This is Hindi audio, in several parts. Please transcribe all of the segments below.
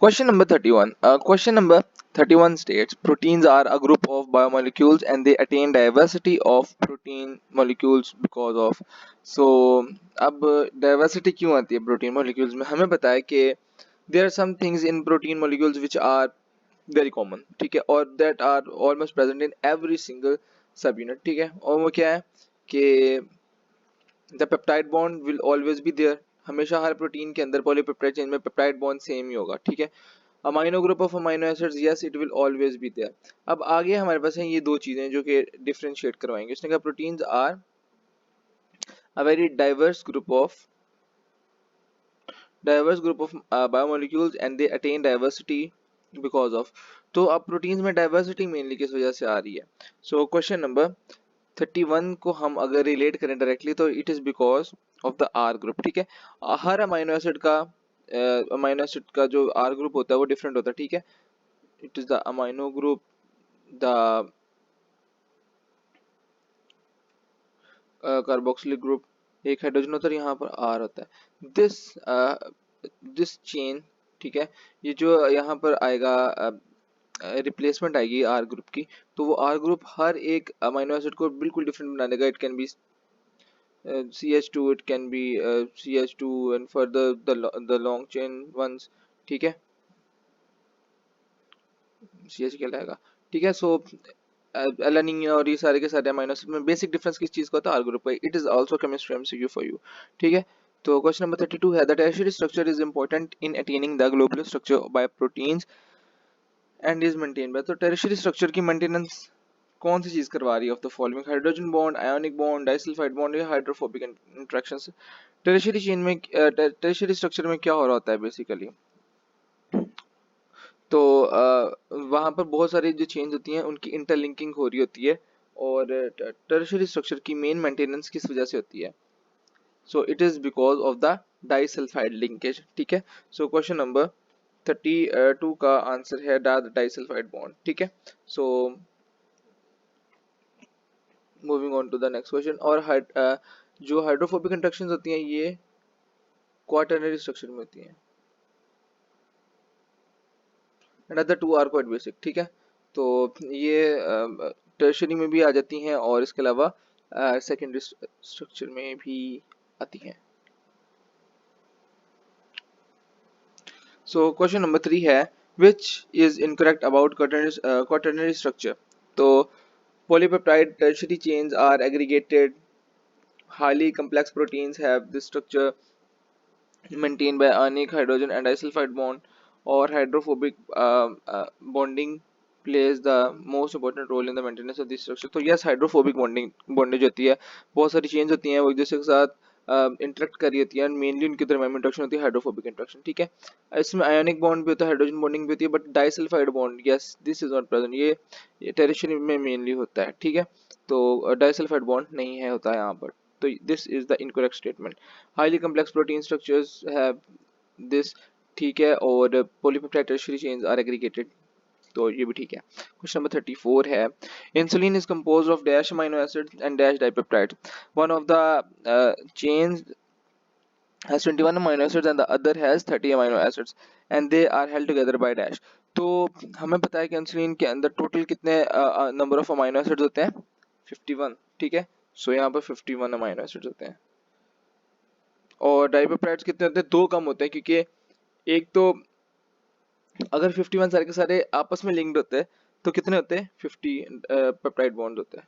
Question number 31. Question number 31 states proteins are a group of biomolecules and they attain diversity of protein molecules because of. So अब diversity क्यों आती है protein molecules में? हमें पता है कि there are some things in protein molecules which are very common, ठीक है, और that are almost present in every single subunit, ठीक है, और वो क्या है कि the peptide bond will always be there. हमेशा हर प्रोटीन के अंदर पॉलीपेप्टाइड चेन में पेप्टाइड बॉन्ड सेम ही होगा, ठीक है. Amino group of amino acids, yes it will always be there. अब आगे हमारे पास है ये दो चीजें जो कि डिफरेंशिएट करवाएंगे. इसने कहा proteins are a very diverse group of biomolecules and they attain diversity because of. तो अब प्रोटीन्स में डाइवर्सिटी मेनली किस वजह से आ रही है? सो क्वेश्चन नंबर 31 को हम अगर रिलेट करें डायरेक्टली तो it is because of the R group, ठीक है. हर अमाइनो एसिड का जो आर ग्रुप होता है वो डिफरेंट होता है, ठीक है. It is the amino group, the carboxylic group, एक हाइड्रोजन होता है, यहाँ पर आर होता है. दिस चेन, ठीक है, ये जो यहाँ पर आएगा रिप्लेसमेंट आएगी आर ग्रुप की, तो वो आर ग्रुप हर एक अमाइनो एसिड को बिल्कुल डिफरेंट बना देगा. It can be CH2, it can be CH2 and further the long chain ones, ठीक है, CH कहलाएगा, ठीक है. सो एलानिन और ये सारे के सारे अमाइनो एसिड में बेसिक डिफरेंस किस चीज का होता है? आर ग्रुप का. It is also chemistry MCQ for you, ठीक है. तो क्वेश्चन नंबर 32 है the tertiary structure is important in attaining the globular structure bye proteins and is maintained by. तो टर्शियरी स्ट्रक्चर की मेंटेनेंस कौन सी चीज करवा रही है? Of the following hydrogen bond, ionic bond, disulphide bond या हाइड्रोफोबिक इंटरेक्शंस. टर्शियरी चेन में टर्शियरी स्ट्रक्चर में क्या हो रहा होता है बेसिकली? तो वहाँ पर बहुत सारी जो चेंज होती हैं उनकी इंटरलिंकिंग हो रही होती है, और टर्शियरी स्ट्रक्चर की मेन मेंटेनेंस किस वजह से होती है? So it is because of the disulphide linkage, ठीक है. सो क्वेश्चन नंबर 32 का आंसर है डाइसल्फाइड बॉन्ड, ठीक है. So moving on to the next question. और जो हाइड्रोफोबिक इंटरेक्शंस होती हैं ये क्वाटरनरी स्ट्रक्चर में होती हैं and other two are quite basic, ठीक है. तो ये टर्शरी में भी आ जाती हैं और इसके अलावा सेकेंडरी स्ट्रक्चर में भी आती हैं. सो क्वेश्चन नंबर 3 है which is incorrect about quaternary structure. तो polypeptide tertiary chains are aggregated, highly complex proteins have this structure maintained by ionic hydrogen and disulfide bond, or hydrophobic bonding plays the most important role in the maintenance of this structure. तो yes, hydrophobic bondage होती है, बहुत सारी chains होती हैं वो एक दूसरे के साथ इंटरेक्ट कर रही होती है एंड मेनली उनके दरम्यान में इंटरेक्शन होती है हाइड्रोफोबिक इंटरेक्शन, ठीक है. इसमें आयोनिक बॉन्ड भी होता है, हाइड्रोजन बॉन्डिंग भी होती है, but disulphide bond yes this is not present, ये टेरिशरी में मेनली होता है, ठीक है. तो डाइसल्फाइड बॉन्ड नहीं है होता है यहाँ पर. तो this is the incorrect statement. Highly complex protein structures have this, ठीक है, और polypeptide tertiary chains are aggregated, तो ये भी ठीक है. क्वेश्चन नंबर 34 है insulin is composed of dash amino acids and dash dipeptides. One of the chains has 21 amino acids and the other has 30 amino acids and they are held together by dash. तो हमें पता है कि इंसुलिन के अंदर टोटल कितने नंबर ऑफ अमीनो एसिड्स होते हैं? 51, ठीक है. सो यहाँ पर 51 अमीनो एसिड्स होते हैं और डाइपेप्टाइड्स कितने होते हैं? दो कम होते हैं, क्योंकि एक तो अगर 51 सारे के सारे आपस में लिंक्ड होते हैं तो कितने होते हैं? 50 पेप्टाइड बॉन्ड होते हैं,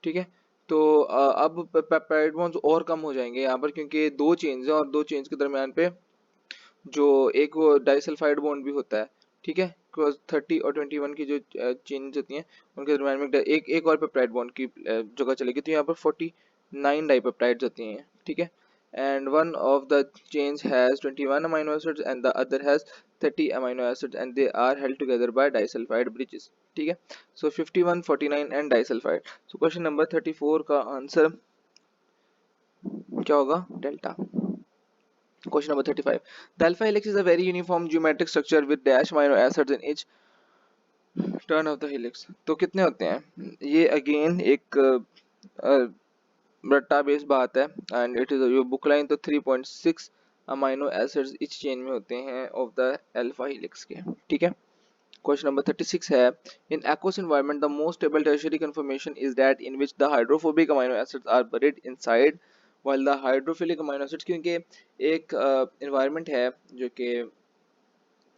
ठीक है. तो अब पेप्टाइड बॉन्ड्स और कम हो जाएंगे यहाँ पर, क्योंकि दो चेन्स हैं और दो चेन्स के दरमियान पे जो एक वो डाइसल्फाइड बॉन्ड भी होता है, ठीक है. 30 और 21 की जो चेन्स होती हैं उनके दरमियान में एक और पेप्टाइड बॉन्ड की जगह चलेगी, तो यहाँ पर 49 डाइपेप्टाइड्स होती हैं, ठीक है. and one of the chains has 21 amino acids and the other has 30 amino acids and they are held together by disulfide bridges, ठीक है. so 51, 49 and disulfide. so question number 34 का आंसर क्या होगा? Delta. Question number 35. The alpha helix is a very uniform geometric structure with dash amino acids in each turn of the helix. तो कितने होते हैं? ये अगेन एक रट्टा बेस्ड बात है and it is your book line तो 3.6 अमाइनो एसिड्स इस चेन में होते हैं ऑफ द अल्फा हेलिक्स के, ठीक है। क्वेश्चन नंबर 36 है, इन aqueous environment the most stable tertiary conformation is that in which the hydrophobic amino acids are buried inside while the hydrophilic amino acids, क्योंकि एक environment है जो कि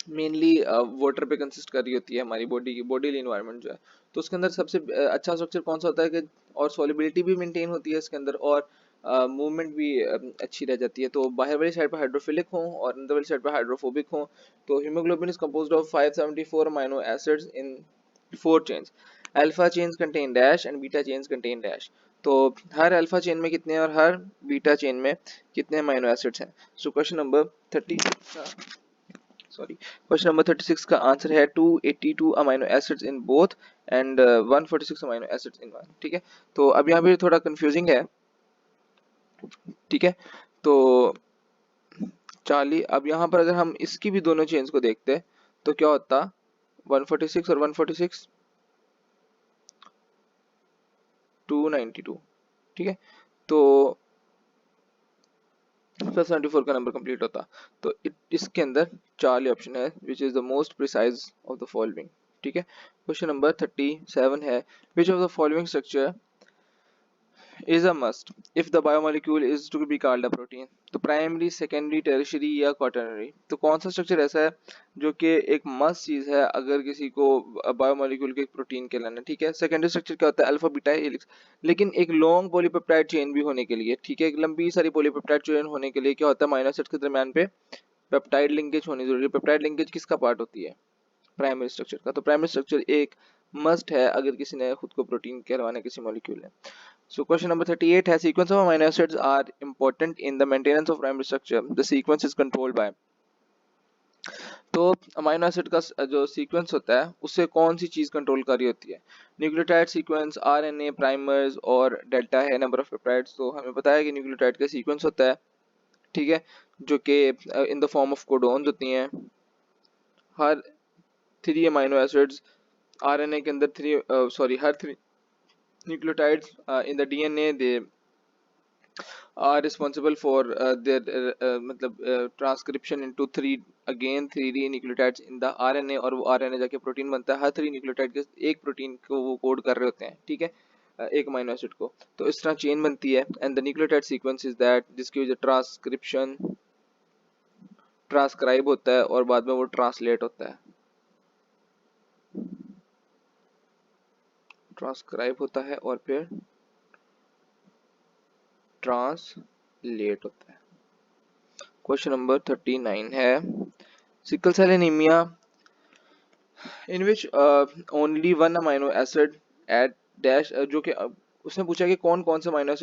मेनली वाटर पे कंसिस्ट कर रही होती है, हमारी बॉडी की बॉडी इन्वायरमेंट जो है, तो उसके अंदर सबसे अच्छा स्ट्रक्चर कौन सा होता है कि और सॉलिबिलिटी भी मेंटेन होती है इसके अंदर, और मूवमेंट भी अच्छी रह जाती है। तो बाहर वाली साइड पर हाइड्रोफिलिक हो और अंदर वाली साइड पर हाइड्रोफोबिक हो। तो haemoglobin is composed of 574 amino acids in 4 chains, alpha chains contain dash and beta chains contain dash. तो हर अल्फा चेन में कितने और हर बीटा चेन में कितने अमाइनो एसिड्स हैं। सो क्वेश्चन नंबर 36 का आंसर है 282 amino acids in both and 146 amino acids in one, ठीक है। तो अब यहाँ पे थोड़ा कंफ्यूजिंग है, ठीक है। तो चार्ली, अब यहाँ पर अगर हम इसकी भी दोनों चेन्स को देखते तो क्या होता, 146 और 146 292, ठीक है। तो प्लस 74 का नंबर कंप्लीट होता। तो इसके अंदर चार्ली ऑप्शन है which is the most precise of the following, ठीक है। क्वेश्चन नंबर 37 है, which of the following structure is a must if the biomolecule is to be called a protein। तो प्राइमरी, सेकेंडरी, टर्शियरी या क्वाटरनरी, तो कौन सा स्ट्रक्चर ऐसा है जो कि एक मस्ट चीज है अगर किसी को बायोमोलिक्यूल के प्रोटीन कहलाना, ठीक है। सेकेंडरी स्ट्रक्चर क्या होता है, अल्फा बीटा हेलिक्स, लेकिन एक लॉन्ग पॉलीपेप्टाइड चेन भी होने के लिए, ठीक है, एक लंबी सारी पॉलीपेप्टाइड चेन होने के लिए क्या होता है, अमीनो एसिड्स के दरमियान पे पेप्टाइड लिंकेज होनी जरूरी है। पेप्टाइड लिंकेज किसका पार्ट होती है, प्राइमरी स्ट्रक्चर का। तो प्राइमरी स्ट्रक्चर एक मस्ट है अगर किसी ने खुद को प्रोटीन कहलवाना किसी मॉलिक्यूल है। So question number 38 है, sequence of amino acids are important in the maintenance of primary structure. The sequence is controlled by। तो अमाइनो एसिड का जो सीक्वेंस होता है उससे कौन सी चीज कंट्रोल कर रही होती है, न्यूक्लियोटाइड सीक्वेंस, आरएनए, प्राइमर्स और डेल्टा है नंबर ऑफ पेप्टाइड्स। तो हमें पता है कि न्यूक्लियोटाइड का सीक्वेंस होता है, ठीक है, जो कि in the form of codons होती हैं। हर 3 अमाइनो एसिड्स आरएनए के अंदर हर 3 nucleotides in the DNA they are responsible for their transcription into 3D nucleotides in the RNA, और वो RNA जाके प्रोटीन बनता है। हर 3 न्यूक्लियोटाइड के एक प्रोटीन को वो कोड कर रहे होते हैं, ठीक है, एक अमीनो एसिड को। तो इस तरह चेन बनती है and the nucleotide sequence is that जिसकी वजह ट्रांसक्रिप्शन ट्रांसक्राइब होता है और बाद में वो ट्रांसलेट होता है, ट्रांसक्राइब होता है और फिर ट्रांसलेट होता है। क्वेश्चन नंबर 39 है, sickle cell anaemia in which only one amino acid at dash, जो कि उसने पूछा कि कौन कौन सा अमाइनो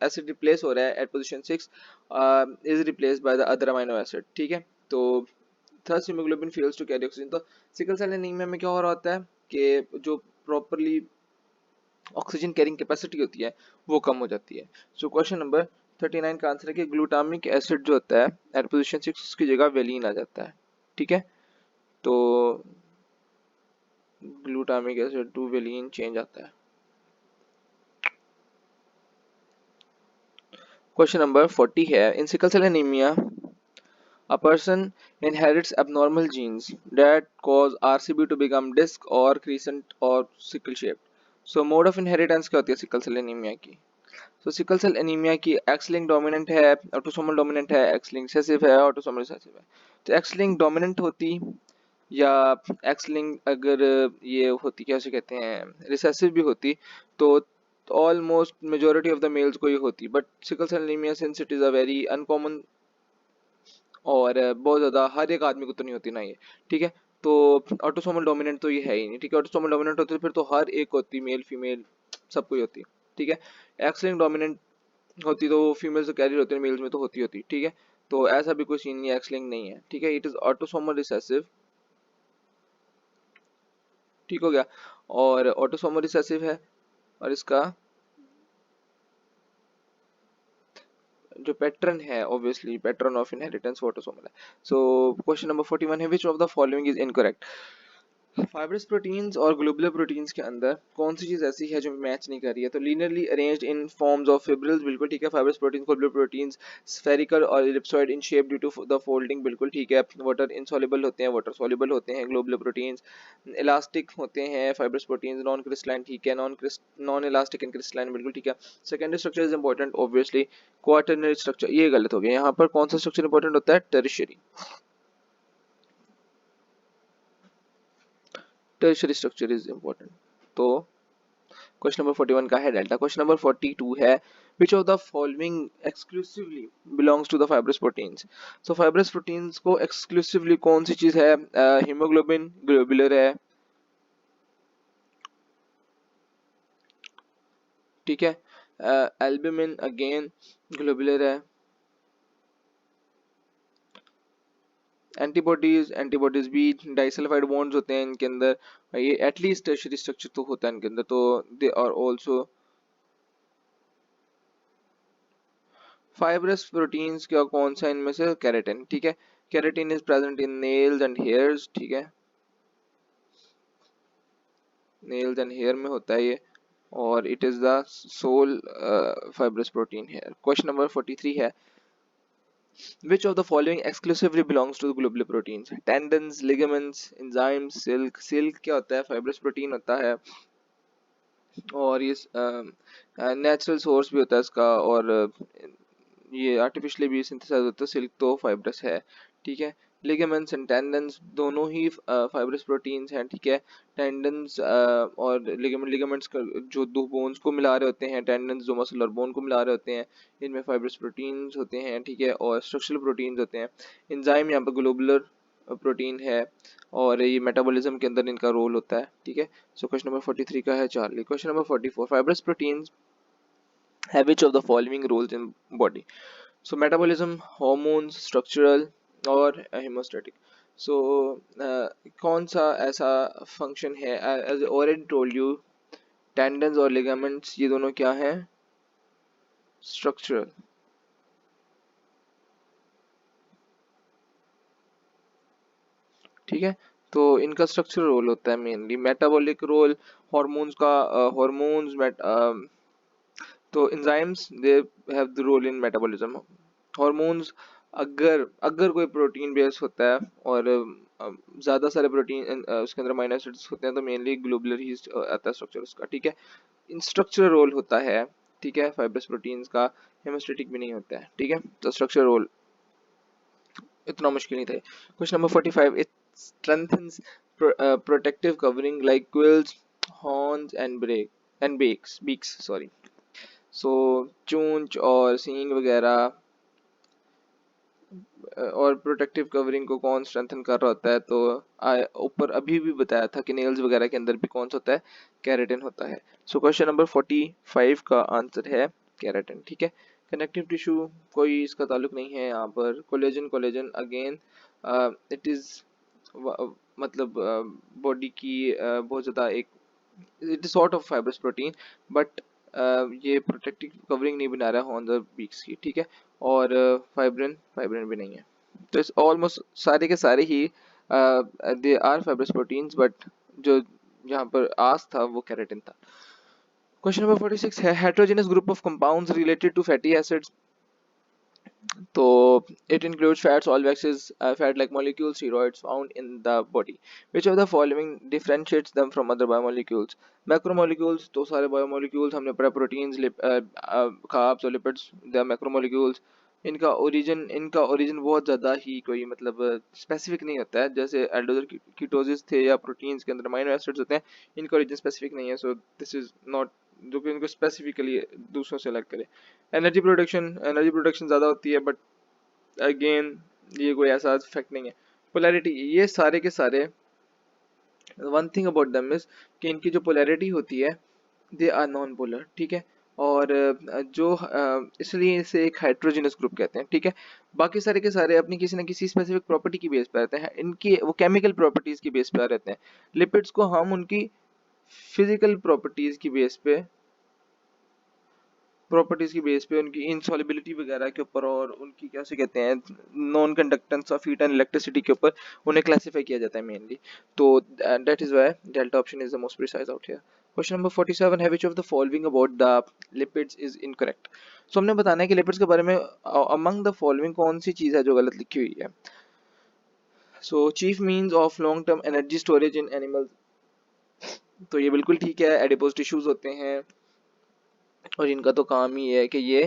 एसिड रिप्लेस हो रहा है at position 6 is replaced by the other amino acid, ठीक है। तो thus haemoglobin fails to carry oxygen. तो सिकल सेल एनीमिया में क्या हो रहा होता है कि जो प्रॉपरली ऑक्सीजन कैरिंग कैपेसिटी होती है वो कम हो जाती है। सो क्वेश्चन नंबर 39 का आंसर है कि ग्लूटामिक एसिड जो होता है एट पोजीशन 6 उसकी जगह वेलिन आ जाता है, ठीक है। तो glutamic acid to valine change आता है। क्वेश्चन नंबर 40 है, in sickle cell anaemia a person inherits abnormal genes that cause RCB to become disc or crescent or sickle shaped। so mode of inheritance क्या होती है सिकल सेल एनीमिया की। तो सिकल सेल एनीमिया की एक्स लिंक डोमिनेंट है, ऑटोसोमल डोमिनेंट है, एक्स लिंक रिसेसिव है, ऑटोसोमल रिसेसिव है। तो एक्स लिंक डोमिनेंट होती या एक्स लिंक अगर ये होती क्या उसे कहते हैं रिसेसिव भी होती तो almost majority of the males को ये होती, but sickle cell anaemia since it is a very uncommon और बहुत ज़्यादा हर एक आदमी को तो नहीं होती ना ये, ठीक है। तो ऑटोसोमल डोमिनेंट तो ये है ही नहीं, ठीक है। ऑटोसोमल डोमिनेंट होती फिर तो हर एक होती, मेल फीमेल सबको ही होती, ठीक है। एक्स लिंक डोमिनेंट होती तो फीमेल्स तो कैरियर होती है, मेल्स में तो होती, ठीक है। तो ऐसा भी कोई सीन नहीं है, एक्स लिंक नहीं है, ठीक है। इट इज ऑटोसोमल रिसेसिव, ठीक हो गया, और ऑटोसोमल रिसेसिव है और इसका जो पैटर्न है obviously pattern of inheritance autosomal है। सो क्वेश्चन नंबर 41 है, which of the following is incorrect. Fibrous proteins और ग्लोबुलर प्रोटीन्स के अंदर कौन सी चीज ऐसी है जो मैच नहीं कर रही है? तो linearly arranged in forms of fibrils, बिल्कुल ठीक है। Fibrous protein, globular proteins spherical और ellipsoid in shape due to the folding, बिल्कुल ठीक है। वाटर इनसॉल्युबल होते हैं, वाटर सॉल्युबल होते हैं ग्लोबुलर प्रोटीन्स। इलास्टिक होते हैं फाइब्रस प्रोटीन्स, नॉन क्रिस्टलाइन ठीक है। नॉन इलास्टिक एंड क्रिस्टलाइन, बिल्कुल ठीक है। Secondary structure is important obviously. Quaternary structure, ये गलत हो गया। यहाँ पर कौन सा स्ट्रक्चर इंपॉर्टेंट होता है? Tertiary. Tertiary structure is important. तो क्वेश्चन नंबर 41 का है डेल्टा। क्वेश्चन नंबर 42 है which of the following exclusively belongs to the fibrous proteins. So fibrous proteins को एक्सक्लूसिवली कौन सी चीज है? हीमोग्लोबिन ग्लोबुलर है, ठीक है। एल्बुमिन अगेन ग्लोबुलर है। एंटीबॉडीज भी डाइसल्फाइड बॉन्ड्स होते हैं इनके अंदर, ये एटलीस्ट टर्शियरी स्ट्रक्चर तो होता है इनके अंदर। तो they are also fibrous proteins का कौन सा इनमें से? केराटिन, ठीक है। Keratin is present in nails and hairs, ठीक है। नेल्स एंड हेयर में होता है ये, और it is the sole fibrous protein hair. Question number 43 है which of the following exclusively belongs to the globular proteins? Tendons, ligaments, enzymes, silk। silk क्या होता है? फाइब्रस प्रोटीन होता है, और ये नेचुरल सोर्स भी होता है इसका, और ये आर्टिफिशियली भी सिंथेसाइज होता है। सिल्क तो फाइब्रस है, ठीक है। लिगामेंट्स एंड टेंडन्स दोनों ही फाइब्रस प्रोटीन्स हैं, ठीक है। टेंडन्स और लिगामेंट्स जो दो बोन्स को मिला रहे होते हैं, टेंडन्स जो मसल और बोन को मिला रहे होते हैं, इनमें फाइब्रस प्रोटीन्स होते हैं, ठीक है। और स्ट्रक्चरल प्रोटीन्स होते हैं। एंजाइम यहाँ पर ग्लोबुलर प्रोटीन है, और ये मेटाबॉलिज्म के अंदर इनका रोल होता है, ठीक है। सो क्वेश्चन नंबर 43 का है Charlie. Question number 44 fibrous proteins have which of the following roles in body? So metabolism, hormones, structural और hemostatic. So कौन सा ऐसा फंक्शन है? as I already told you, tendons और ligaments ये दोनों क्या हैं? Structural, ठीक है। तो इनका स्ट्रक्चरल रोल होता है मेनली। मेटाबॉलिक रोल, हॉर्मोन्स का, हॉर्मोन्स तो enzymes they have the role in metabolism. Hormones, अगर अगर कोई प्रोटीन बेस होता है और ज्यादा सारे प्रोटीन उसके अंदर अमीनो एसिड्स होते हैं, तो मेनली ग्लोबुलर ही आता है स्ट्रक्चर उसका, ठीक है। इन स्ट्रक्चरल रोल होता है, ठीक है, फाइब्रस प्रोटीन्स का। हेमोस्टेटिक भी नहीं होता है, ठीक है। तो स्ट्रक्चरल रोल इतना मुश्किल नहीं था। Question number 45 it strengthens protective covering like quills, horns and break and beaks sorry. So चूंच और सींग वगैरह और प्रोटेक्टिव कवरिंग को कौन स्ट्रेंथन कर रहा होता है? तो ऊपर अभी भी बताया था कि नेल्स वगैरह के अंदर भी कौन सा होता है? केराटिन होता है। सो क्वेश्चन नंबर 45 का आंसर है केराटिन, ठीक है। कनेक्टिव टिश्यू, कोई इसका ताल्लुक नहीं है यहाँ पर। Collagen, collagen again it is मतलब बॉडी की बहुत ज़्यादा एक, it is sort of fibrous protein, but ये प्रोटेक्टिव कवरिंग नहीं बना रहा है ऑन द बीक्स की, ठीक है। और फाइब्रिन, फाइब्रिन भी नहीं है। तो इस ऑलमोस्ट सारे के सारे ही they are fibrous proteins, but जो यहाँ पर आस था वो केराटिन था। क्वेश्चन नंबर 46 है heterogeneous group of compounds related to fatty acids. तो it includes fats, all waxes, fat-like molecules, steroids found in the body. Which of the following differentiates them from other biomolecules? Macromolecules, तो सारे biomolecules हमने पढ़ा, proteins, carbs और lipids, the macromolecules। इनका ओरिजिन बहुत ज़्यादा ही कोई मतलब स्पेसिफिक नहीं होता है। जैसे एल्डोजर कीटोसिस थे या प्रोटीन्स के अंदर अमीनो एसिड्स होते हैं, इनका ओरिजिन स्पेसिफिक नहीं है। सो दिस इज नॉट जो कि इनको स्पेसिफिकली दूसरों से अलग करे। एनर्जी प्रोडक्शन ज़्यादा होती है, बट अगेन ये कोई ऐसा फैक्ट नहीं है। पोलैरिटी, ये सारे के सारे, one thing about them is कि इनकी जो पोलैरिटी होती है दे आर नॉन पोलर, ठीक है। और इसलिए इसे एक हाइड्रोजनस ग्रुप कहते हैं, ठीक है। बाकी सारे के सारे अपनी किसी न किसी स्पेसिफिक प्रॉपर्टी की बेस पे रहते हैं, इनकी वो केमिकल प्रॉपर्टीज की बेस पे रहते हैं। लिपिड्स को हम उनकी फिजिकल प्रॉपर्टीज की बेस पे प्रॉपर्टीज की बेस पे, उनकी इंसॉल्युबिलिटी वगैरह के ऊपर और उनकी कैसे कहते हैं non conductance of heat and electricity के ऊपर उन्हें क्लासिफाई किया जाता है मेनली। तो that is why delta option is the most precise out here. Question number 47 है which of the following about the lipids is incorrect. So हमने बताना है कि लिपिड्स के बारे में अमंग द फॉलोइंग कौन सी चीज है जो गलत लिखी हुई है। सो chief means of long term energy storage in animals, तो ये बिल्कुल ठीक है, एडिपोज टिश्यूज होते हैं और इनका तो काम ही है कि ये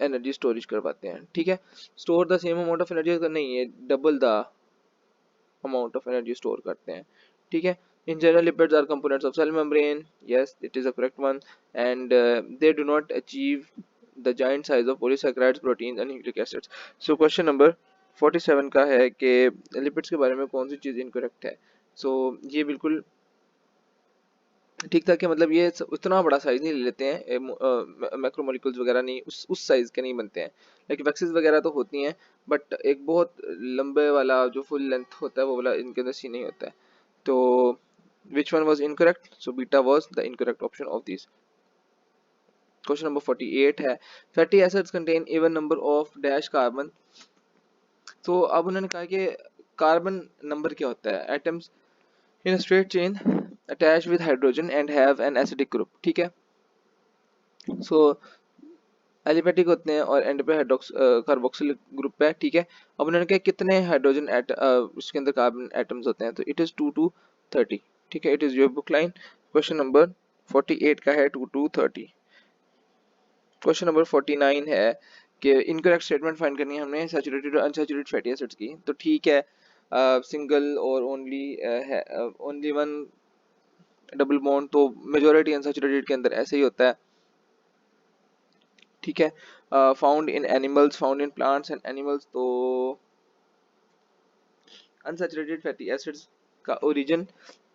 एनर्जी स्टोरेज करवाते हैं, ठीक है। Store the same amount of energy, नहीं ये double the amount of energy store करते हैं, ठीक है। In general lipids are components of cell membrane, yes it is a correct one, and they do not achieve the giant size of polysaccharides proteins and nucleic acids. So question number 47 का है कि लिपिड्स के बारे में कौन सी चीज़ इनकरेक्ट है। सो ये बिल्कुल ठीक था कि मतलब ये उतना बड़ा साइज नहीं ले लेते हैं, मैक्रोमोलिक्यूल्स वगैरह नहीं उस साइज के नहीं बनते हैं, लेकिन वैक्सीज वगैरह तो होती हैं, बट एक बहुत लंबे वाला जो फुल लेंथ होता है वो वाला इनके अंदर सी नहीं होता है। तो which one was incorrect, so beta was the incorrect option of this. Question number 48 है fatty acids contain even number of dash carbon. तो अब उन्होंने कहा कि कार्बन नंबर क्या होता है, atoms in a straight chain attached with hydrogen and have an acidic group, ठीक है। सो एलिफेटिक होते हैं और एंड पे हाइड्रोक्स कार्बोक्सिल ग्रुप पे, ठीक है। अब उन्होंने कहा कितने हाइड्रोजन उसके अंदर कार्बन एटम्स होते हैं, तो इट इज 2 to 30, ठीक है। It is your book line. Question number 48 का है 2 to 30। क्वेश्चन नंबर 49 है कि इनकरेक्ट स्टेटमेंट फाइंड करनी है हमने सैचुरेटेड और अनसैचुरेटेड फैटी एसिड्स की, तो ठीक है। सिंगल और ओनली वन डबल बॉन्ड तो मेजोरिटी अनसैचुरेटेड के अंदर ऐसे ही होता है, ठीक है। Found in animals, found in plants and animals, तो अनसैचुरेटेड फैटी एसिड्स का ओरिजिन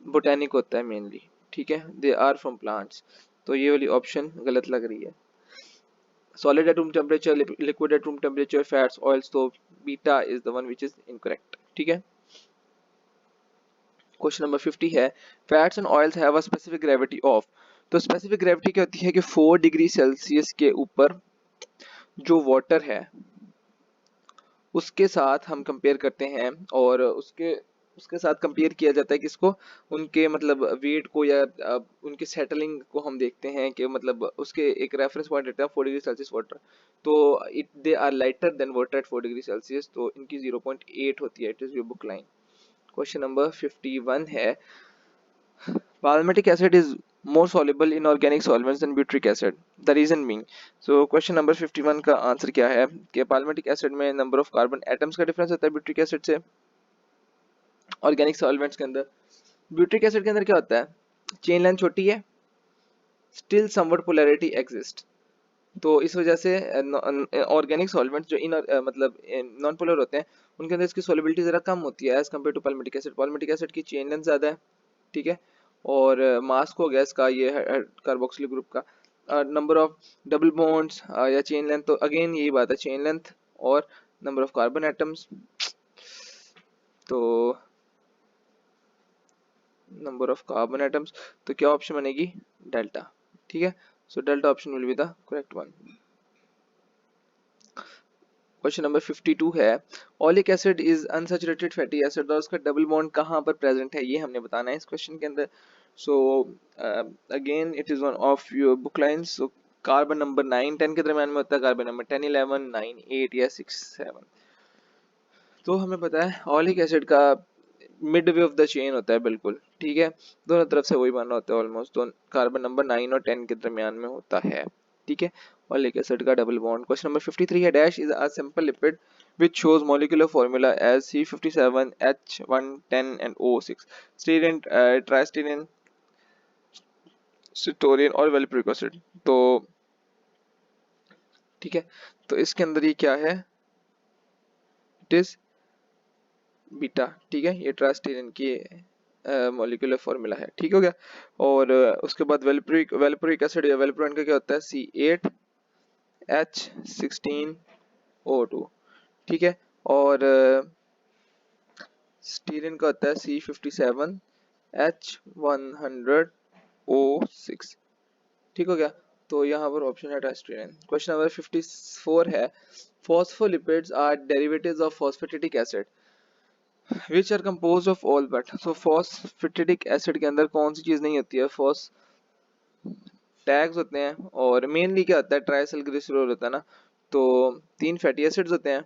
बोटेनिक होता है मेनली, ठीक है। दे आर फ्रॉम प्लांट्स, तो ये वाली ऑप्शन गलत लग रही है। Solid at room temperature, liquid at room temperature, fats oils, तो beta is the one which is incorrect, ठीक है। क्वेश्चन नंबर 50 है fats and oils have a specific gravity of. तो स्पेसिफिक ग्रेविटी क्या होती है कि 4 डिग्री सेल्सियस के ऊपर जो वाटर है उसके साथ हम कंपेयर करते हैं और उसके उसके साथ कंपेयर किया जाता है किसको, उनके मतलब वेट को या उनके सेटलिंग को हम देखते हैं कि मतलब उसके एक रेफरेंस पॉइंट रहता है 4 डिग्री सेल्सियस वाटर, तो it they are lighter than water at 4 degree Celsius, तो इनकी 0.8 होती है। It is your book line. Question number 51 है palmitic acid is more soluble in organic solvents than butyric acid, the reason being। so question number 51 का आंसर क्या है कि palmitic acid में नंबर ऑफ कार्बन एटम्स का डिफरेंस होता है butyric acid से ऑर्गेनिक सॉल्वेंट्स के अंदर। butyric acid के अंदर क्या होता है, चेन लेंथ छोटी है, स्टिल समवट पोलैरिटी एग्जिस्ट, तो इस वजह से ऑर्गेनिक सॉल्वेंट्स जो इन मतलब नॉन पोलर होते हैं उनके अंदर इसकी सॉल्युबिलिटी जरा कम होती है as compare to palmitic acid। palmitic acid की चेन लेंथ ज्यादा है, ठीक है, और मास्क हो गया इसका ये कार्बोक्सिलिक ग्रुप का। नंबर ऑफ डबल बॉन्ड्स या चेन लेंथ, तो अगेन यही बात है चेन लेंथ और नंबर ऑफ कार्बन एटम्स, तो नंबर ऑफ कार्बन एटम्स, तो क्या ऑप्शन बनेगी डेल्टा, ठीक है। So delta option will be the correct one. Question number 52 है oleic acid is unsaturated fatty acid और उसका डबल बॉन्ड कहाँ पर प्रेजेंट है ये हमने बताना है इस क्वेश्चन के अंदर। So again it is one of your book lines. So carbon number 9 10 के दरम्यान में होता है, कार्बन नंबर 10 11 9 8 या 6 7। तो हमें पता है ओलिक एसिड का mid way of the chain होता है बिल्कुल, ठीक है, दोनों तरफ से वही बना होता है ऑलमोस्ट, तो कार्बन नंबर 9 और 10 के दरमियान में होता है, ठीक है। ओलिक एसिड का डबल बॉन्ड। क्वेश्चन नंबर 53 है dash is a simple lipid which shows molecular formula as C57 H110 and O6 स्टीरिन ट्राइस्टीरिन सिटोरिन और वेलिप्रिक एसिड, तो ठीक है। तो इसके अंदर ये क्या है, इट इज बीटा, ठीक है, ये ट्राइस्टीरिन की मॉलिक्यूलर फॉर्मूला है, ठीक हो गया। और उसके बाद वेलिप्रिक एसिड या वेलिप्रोइन का क्या होता है C8H16O2, ठीक है। और स्टीरिन का होता है C57H100O6, ठीक हो गया। तो यहाँ पर ऑप्शन है टेस्टोस्टेरोन। क्वेश्चन नंबर 54 है, phospholipids are derivatives of phosphatidic acid which are composed of all but. So phosphatidic acid के अंदर कौन सी चीज नहीं होती है, फॉस टैग्स होते हैं, और मेनली क्या होता है, ट्राइसल ग्लिसरॉल होता है ना, तो 3 फैटी एसिड्स होते हैं,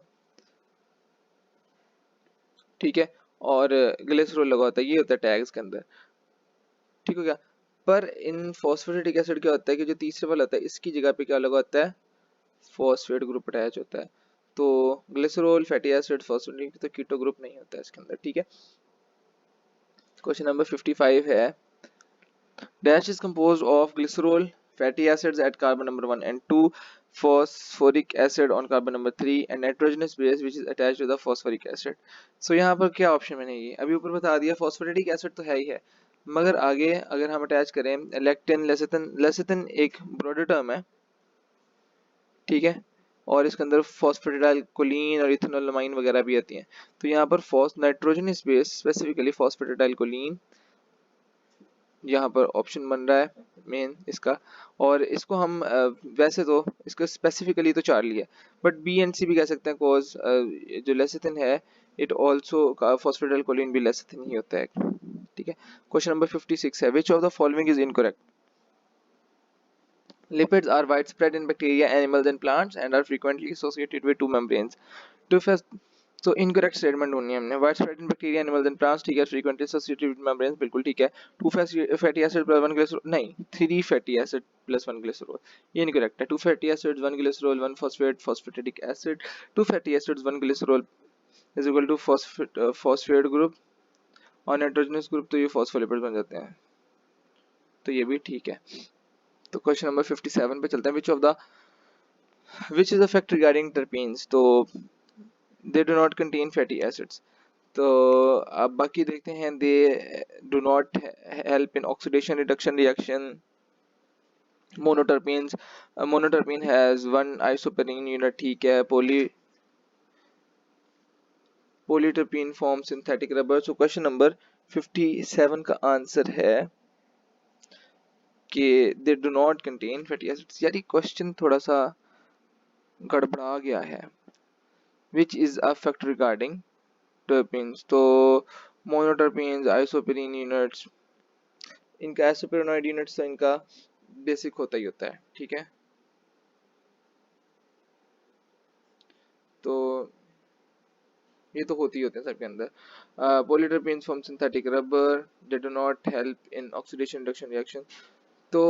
ठीक है, और ग्लिसरॉल लगा होता है, ये होता है टैग्स के अंदर, ठीक हो गया। पर इन फॉस्फेटिक एसिड क्या होता है कि जो तीसरे वाला होता है इसकी जगह पे क्या लगा होता है, फॉस्फेट ग्रुप अटैच होता है। तो ग्लिसरॉल फैटी एसिड फॉस्फेटिक, तो कीटो ग्रुप नहीं होता है इसके अंदर, ठीक है। क्वेश्चन नंबर 55 है, dash is composed of glycerol fatty acids at carbon number 1 and 2, phosphoric acid on carbon number 3 and nitrogenous base which is attached to the phosphoric acid। so यहाँ पर क्या ऑप्शन में नहीं है, अभी ऊपर बता दिया फॉस्फोरेटिक एसिड तो है ही है, मगर आगे अगर हम अटैच करें लेक्टिन लेसिथिन, लेसिथिन एक ब्रॉडर टर्म है, ठीक है, और इसके अंदर फॉस्फेटिडाइल कोलिन और इथेनोलमाइन वगैरह भी आती हैं। तो यहाँ पर फॉस nitrogenous base specifically phosphatidyl choline यहाँ पर ऑप्शन बन रहा है मेन इसका, और इसको हम वैसे तो इसको स्पेसिफिकली तो चार लिया, बट बी एंड सी भी कह सकते हैं, कॉज जो लेसिथिन है इट ऑल्सो फॉस्फेटिडाइल कोलिन भी लेसिथिन ही होता है, ठीक है। क्वेश्चन नंबर 56 है, which of the following is incorrect. Lipids are widespread in bacteria, animals, and plants and are frequently associated with two membranes. Two first, तो इनकरेक्ट स्टेटमेंट ढूंढनी है हमने, widespread in bacteria animals and plants, ठीक है, फ्रीक्वेंटली एसोसिएटेड विद मेम्ब्रेन्स, बिल्कुल ठीक है। Two fatty acid plus one glycerol, नहीं, three fatty acid plus one glycerol, ये इनकरेक्ट है। Two fatty acids one glycerol one phosphate phosphatic acid, two fatty acids one glycerol is equal to phosphate group और नाइट्रोजनस ग्रुप, तो ये फॉस्फोलिपिड बन जाते हैं, तो ये भी ठीक है। तो क्वेश्चन नंबर 57 पे चलते हैं, which is the fact regarding terpenes, तो they do not contain fatty acids. तो अब बाकी देखते हैं, they do not help in oxidation reduction reaction, monoterpenes, monoterpene has one isoprene unit, ठीक है, polyterpene form synthetic rubber. So question number 57 का आंसर है कि they do not contain fatty acids. यार ये क्वेश्चन थोड़ा सा गड़बड़ा गया है। Which is a fact regarding terpenes, तो मोनोटर्पीन्स आइसोपेरीन यूनिट्स, इनका आइसोपेरोनॉइड यूनिट्स तो इनका बेसिक होता ही होता है, ठीक है। तो ये तो होती ही होते हैं सबके अंदर। Polyterpenes from synthetic rubber, they do not help in oxidation reduction reaction, तो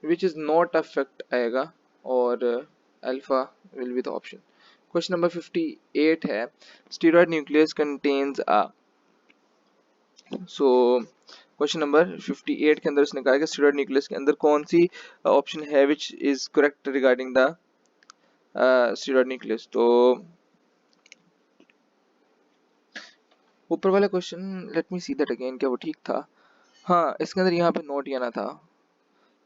which is not a fact आएगा, और alpha will be the option. Question number 58 है, steroid nucleus contains a, so question number 58 के अंदर उसने कहा कि स्टीरॉयड न्यूक्लियस के अंदर कौन सी ऑप्शन है which is correct regarding the steroid nucleus. तो ऊपर वाला question, let me see that again, क्या वो ठीक था, हाँ इसके अंदर यहाँ पे नोट ये ना था,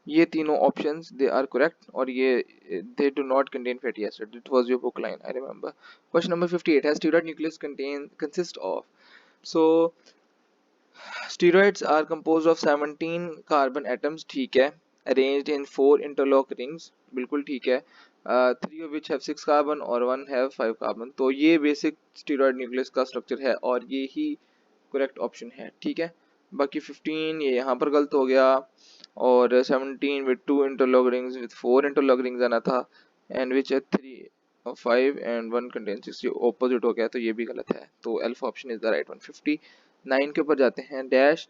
ये तीनों ऑप्शंस दे आर करेक्ट, और ये दे do not contain fatty acid, it was your book line, I remember. Question number 58 है, steroid nucleus consist of, so steroids are composed of 17 carbon atoms, ठीक है, arranged in 4 interlock rings, बिल्कुल ठीक है, 3 of which have 6 carbon और 1 have 5 carbon, तो ये बेसिक स्टीरॉयड न्यूक्लियस का स्ट्रक्चर है और ये ही करेक्ट ऑप्शन है, ठीक है। बाकी 15 ये यहाँ पर गलत हो गया, और 17 with 2 interlock rings with 4 interlock rings आना था, and which are 3 of 5 and 1 contains 6, ये ऑपोजिट हो गया, तो ये भी गलत है, तो alpha option is the right one. 59 के ऊपर जाते हैं, dash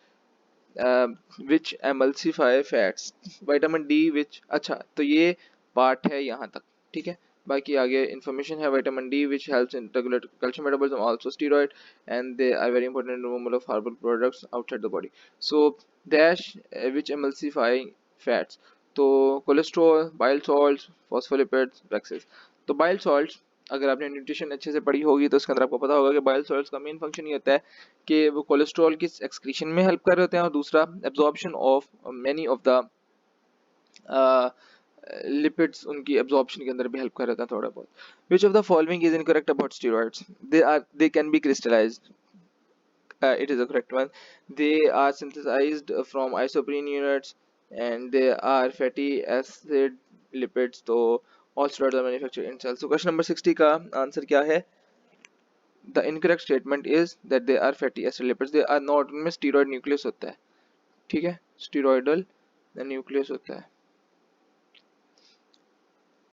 which emulsify fats vitamin D which, अच्छा तो ये पार्ट है यहाँ तक, ठीक है। बाकी आगे इन्फॉर्मेशन है, vitamin D which helps in regulate calcium metabolism, also steroid and they are very important in removal of harmful products outside the body. So dash which emulsify fats, तो cholesterol, bile salts, phospholipids, waxes. तो बाइल सॉल्ट्स, अगर आपने न्यूट्रिशन अच्छे से पढ़ी होगी तो उसके अंदर आपको पता होगा कि बाइल सॉल्ट्स का मेन फंक्शन ये होता है कि वो कोलेस्ट्रॉल की एक्सक्रीशन में हेल्प कर रहे होते हैं, और दूसरा absorption of many of the lipids, उनकी एब्जॉर्प्शन के अंदर भी हेल्प कर रहे हैं थोड़ा बहुत। विच of the following is incorrect about steroids, they can be crystallised, it is a correct one, they are synthesized from isoprene units, and they are fatty acid lipids. तो all steroids are manufactured in cells. So question number 60 का आंसर क्या है? The incorrect statement is that they are fatty acid lipids. They are not. उनमें स्टीरॉयड न्यूक्लियस होता है, ठीक है, स्टीरॉयडल न्यूक्लियस होता है.